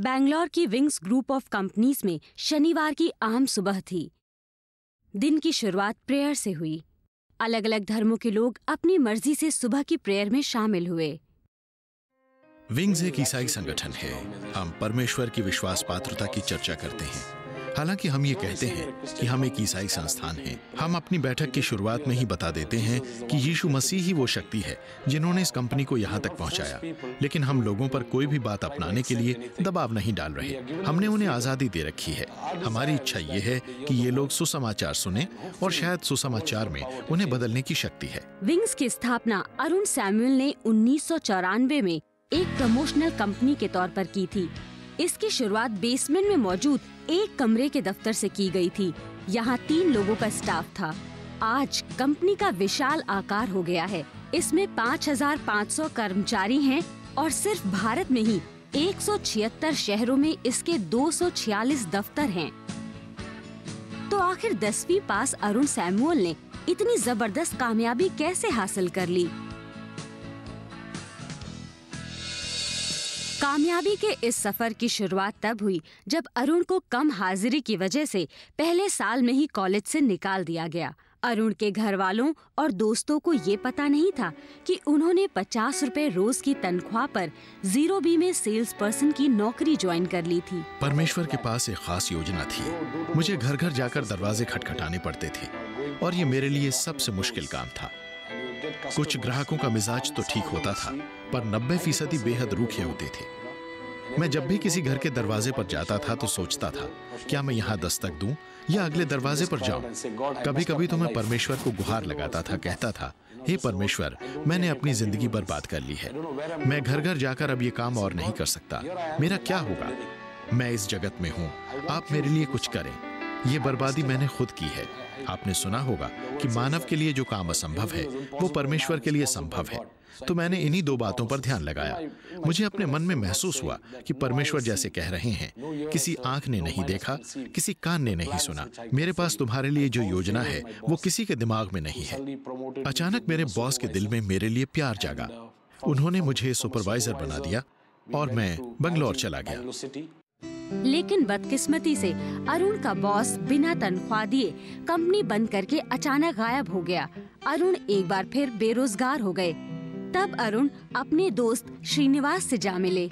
बैंगलोर की wings group of companies में शनिवार की आम सुबह थी। दिन की शुरुआत प्रेयर से हुई। अलग अलग धर्मों के लोग अपनी मर्जी से सुबह की प्रेयर में शामिल हुए। विंग्स एक ईसाई संगठन है। हम परमेश्वर की विश्वास पात्रता की चर्चा करते हैं। हालांकि हम ये कहते हैं कि हम एक ईसाई संस्थान हैं। हम अपनी बैठक की शुरुआत में ही बता देते हैं कि यीशु मसीह ही वो शक्ति है जिन्होंने इस कंपनी को यहाँ तक पहुँचाया। लेकिन हम लोगों पर कोई भी बात अपनाने के लिए दबाव नहीं डाल रहे। हमने उन्हें आज़ादी दे रखी है। हमारी इच्छा ये है कि ये लोग सुसमाचार सुने और शायद सुसमाचार में उन्हें बदलने की शक्ति है। विंग्स की स्थापना अरुण सैमुअल ने 1994 में एक प्रमोशनल कंपनी के तौर पर की थी। इसकी शुरुआत बेसमेंट में मौजूद एक कमरे के दफ्तर से की गई थी। यहाँ 3 लोगों का स्टाफ था। आज कंपनी का विशाल आकार हो गया है। इसमें 5,500 कर्मचारी हैं और सिर्फ भारत में ही 176 शहरों में इसके 246 दफ्तर हैं। तो आखिर 10वीं पास अरुण सैमुअल ने इतनी जबरदस्त कामयाबी कैसे हासिल कर ली? कामयाबी के इस सफर की शुरुआत तब हुई जब अरुण को कम हाजिरी की वजह से पहले साल में ही कॉलेज से निकाल दिया गया। अरुण के घर वालों और दोस्तों को ये पता नहीं था कि उन्होंने 50 रुपए रोज की तनख्वाह पर 0B में सेल्स पर्सन की नौकरी ज्वाइन कर ली थी। परमेश्वर के पास एक खास योजना थी। मुझे घर घर जाकर दरवाजे खटखटाने पड़ते थे और ये मेरे लिए सबसे मुश्किल काम था। कुछ ग्राहकों का मिजाज तो ठीक होता था, पर 90% बेहद रूखे होते थे। मैं जब भी किसी घर के दरवाजे पर जाता था तो सोचता था, क्या मैं यहाँ दस्तक दूं या अगले दरवाजे पर जाऊं? कभी कभी तो मैं परमेश्वर को गुहार लगाता था, कहता था, हे परमेश्वर, मैंने अपनी जिंदगी बर्बाद कर ली है। मैं घर घर जाकर अब ये काम और नहीं कर सकता। मेरा क्या होगा? मैं इस जगत में हूँ, आप मेरे लिए कुछ करें। ये बर्बादी मैंने खुद की है। आपने सुना होगा कि मानव के लिए जो काम असंभव है वो परमेश्वर के लिए संभव है। तो मैंने इन्हीं 2 बातों पर ध्यान लगाया। मुझे अपने मन में महसूस हुआ कि परमेश्वर जैसे कह रहे हैं, किसी आंख ने नहीं देखा, किसी कान ने नहीं सुना, मेरे पास तुम्हारे लिए जो योजना है वो किसी के दिमाग में नहीं है। अचानक मेरे बॉस के दिल में मेरे लिए प्यार जागा। उन्होंने मुझे सुपरवाइजर बना दिया और मैं बंगलौर चला गया। लेकिन बदकिस्मती से अरुण का बॉस बिना तनख्वाह दिए कंपनी बंद करके अचानक गायब हो गया। अरुण एक बार फिर बेरोजगार हो गए। तब अरुण अपने दोस्त श्रीनिवास से जा मिले।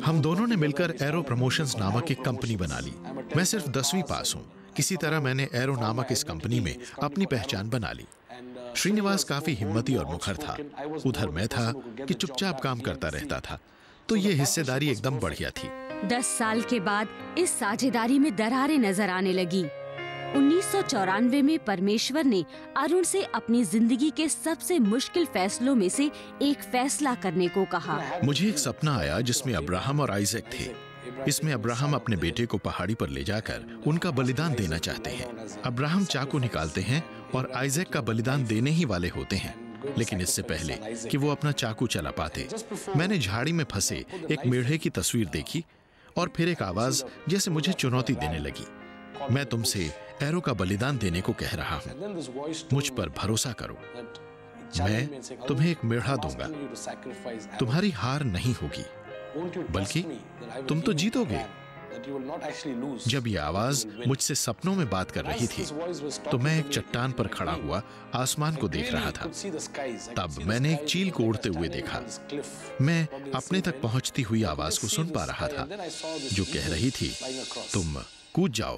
हम दोनों ने मिलकर एरो प्रमोशंस नामक एक कंपनी बना ली। मैं सिर्फ 10वीं पास हूँ। किसी तरह मैंने एरो नामक इस कंपनी में अपनी पहचान बना ली। श्रीनिवास काफी हिम्मती और मुखर था। उधर मैं था कि चुपचाप काम करता रहता था। तो ये हिस्सेदारी एकदम बढ़िया थी। 10 साल के बाद इस साझेदारी में दरारें नजर आने लगी। 1994 में परमेश्वर ने अरुण से अपनी जिंदगी के सबसे मुश्किल फैसलों में से एक फैसला करने को कहा। मुझे एक सपना आया जिसमें अब्राहम और आइजैक थे। इसमें अब्राहम अपने बेटे को पहाड़ी पर ले जाकर उनका बलिदान देना चाहते हैं। अब्राहम चाकू निकालते हैं और आइजैक का बलिदान देने ही वाले होते हैं। लेकिन इससे पहले कि वो अपना चाकू चला पाते, मैंने झाड़ी में फंसे एक मेढ़े की तस्वीर देखी और फिर एक आवाज जैसे मुझे चुनौती देने लगी, मैं तुमसे एरो का बलिदान देने को कह रहा हूं, मुझ पर भरोसा करो, मैं तुम्हें एक मेढ़ा दूंगा। तुम्हारी हार नहीं होगी, बल्कि तुम तो जीतोगे। जब ये आवाज मुझसे सपनों में बात कर रही थी तो मैं एक चट्टान पर खड़ा हुआ आसमान को देख रहा था। तब मैंने एक चील को उड़ते हुए देखा। मैं अपने तक पहुंचती हुई आवाज को सुन पा रहा था जो कह रही थी, तुम कूद जाओ,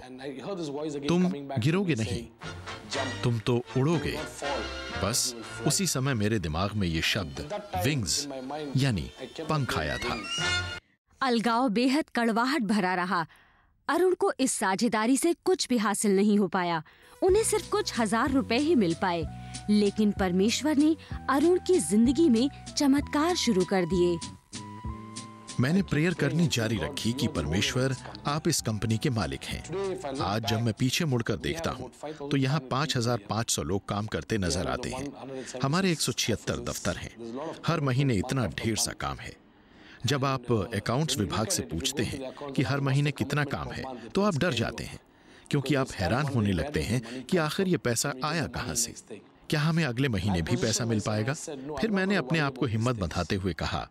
तुम गिरोगे नहीं, तुम तो उड़ोगे। बस उसी समय मेरे दिमाग में ये शब्द विंग्स यानी पंख आया था। अलगाव बेहद कड़वाहट भरा रहा। अरुण को इस साझेदारी से कुछ भी हासिल नहीं हो पाया। उन्हें सिर्फ कुछ 1000 रुपए ही मिल पाए। लेकिन परमेश्वर ने अरुण की जिंदगी में चमत्कार शुरू कर दिए। मैंने प्रेयर करनी जारी रखी कि परमेश्वर, आप इस कंपनी के मालिक हैं। आज जब मैं पीछे मुड़कर देखता हूं तो यहाँ 5500 लोग काम करते नजर आते हैं। हमारे 176 दफ्तर हैं। हर महीने इतना ढेर सा काम है। जब आप अकाउंट्स विभाग से पूछते हैं कि हर महीने कितना काम है तो आप डर जाते हैं, क्योंकि आप हैरान होने लगते हैं कि आखिर ये पैसा आया कहां से। क्या हमें अगले महीने भी पैसा मिल पाएगा? फिर मैंने अपने आप को हिम्मत बंधाते हुए कहा,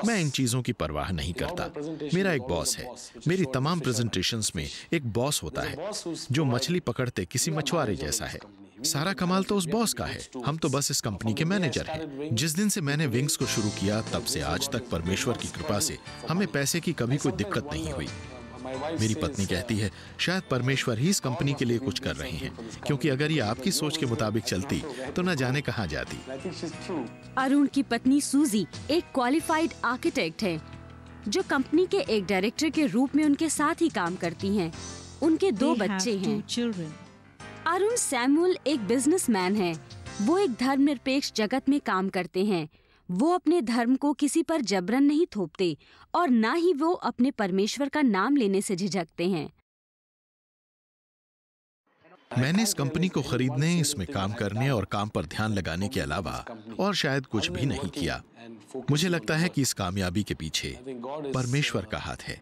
मैं इन चीजों की परवाह नहीं करता। मेरा एक बॉस है। मेरी तमाम प्रेजेंटेशंस में एक बॉस होता है जो मछली पकड़ते किसी मछुआरे जैसा है। सारा कमाल तो उस बॉस का है। हम तो बस इस कंपनी के मैनेजर हैं। जिस दिन से मैंने विंग्स को शुरू किया तब से आज तक परमेश्वर की कृपा से हमें पैसे की कभी कोई दिक्कत नहीं हुई। मेरी पत्नी कहती है, शायद परमेश्वर ही इस कंपनी के लिए कुछ कर रहे हैं, क्योंकि अगर ये आपकी सोच के मुताबिक चलती तो न जाने कहां जाती। अरुण की पत्नी सूजी एक क्वालिफाइड आर्किटेक्ट है जो कंपनी के एक डायरेक्टर के रूप में उनके साथ ही काम करती हैं। उनके 2 बच्चे हैं। अरुण सैमुअल एक बिजनेसमैन है। वो एक धर्मनिरपेक्ष जगत में काम करते हैं। वो अपने धर्म को किसी पर जबरन नहीं थोपते और ना ही वो अपने परमेश्वर का नाम लेने से झिझकते हैं। मैंने इस कंपनी को खरीदने, इसमें काम करने और काम पर ध्यान लगाने के अलावा और शायद कुछ भी नहीं किया। मुझे लगता है कि इस कामयाबी के पीछे परमेश्वर का हाथ है।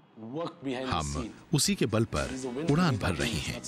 हम उसी के बल पर उड़ान भर रहे हैं।